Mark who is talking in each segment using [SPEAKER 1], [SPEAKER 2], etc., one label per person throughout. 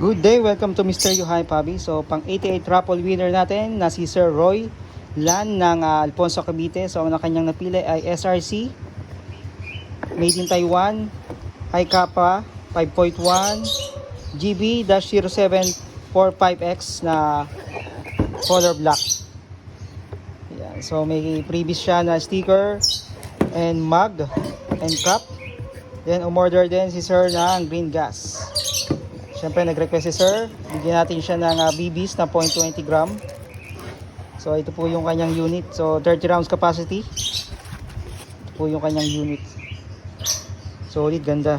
[SPEAKER 1] Good day, welcome to Mr. Yuhay Pabi. So, pang 88 raffle winner natin na si Sir Roy Lan ng Alfonso Cavite. So, ang kanyang napili ay SRC, Made in Taiwan, High Kappa 5.1, GB-0745X na color black. Yan. So, may previous siya na sticker and mug and cup. Then, umorder din si Sir ng green gas. Siyempre, nag-request si Sir. Bigyan natin siya ng BBs na 0.20 gram. So, ito po yung kanyang unit. So, 30 rounds capacity. Ito po yung kanyang unit. Solid, ganda.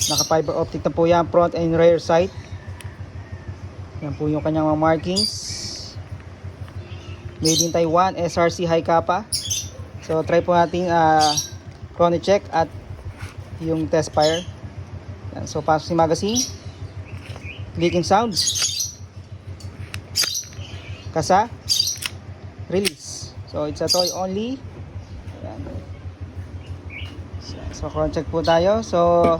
[SPEAKER 1] Naka-fiber optic na po yan. Front and rear sight. Yan po yung kanyang mga markings. Made in Taiwan. SRC High Kappa. So, try po natin chrono check at yung test fire. Yan. So, pasok si magazine. Clicking sounds. Kasa. Release. So, it's a toy only. Ayan. So, cross check po tayo. So,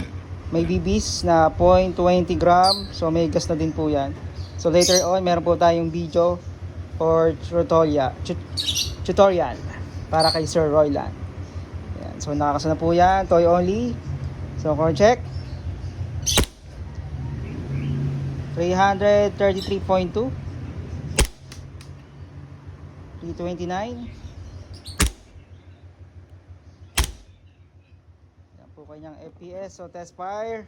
[SPEAKER 1] may BBs na 0.20 gram. So, may gas na din po yan. So, later on, meron po tayong video or tutorial para kay Sir Roy Lan. Ayan. So, nakakasa na po yan. Toy only. So, cross check. 333.2, 329. Yan po kanyang FPS. So, test fire.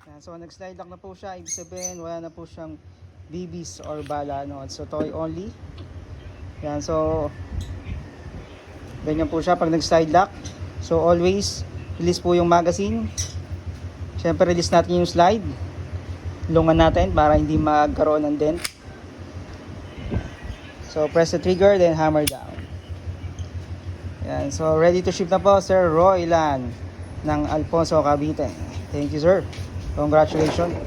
[SPEAKER 1] Yan. So, nag-slide lock na po siya. Ibig sabihin, wala na po siyang BBs or bala. No? So, toy only. Yan. So, ganyan po siya pag nag-slide lock. So, always release po yung magazine. Siyempre, release natin yung slide. Lungan natin para hindi magkaroon ng dent. So, press the trigger, then hammer down. Yan. So, ready to ship na po, Sir Roy Lan ng Alfonso Cavite. Thank you, sir. Congratulations.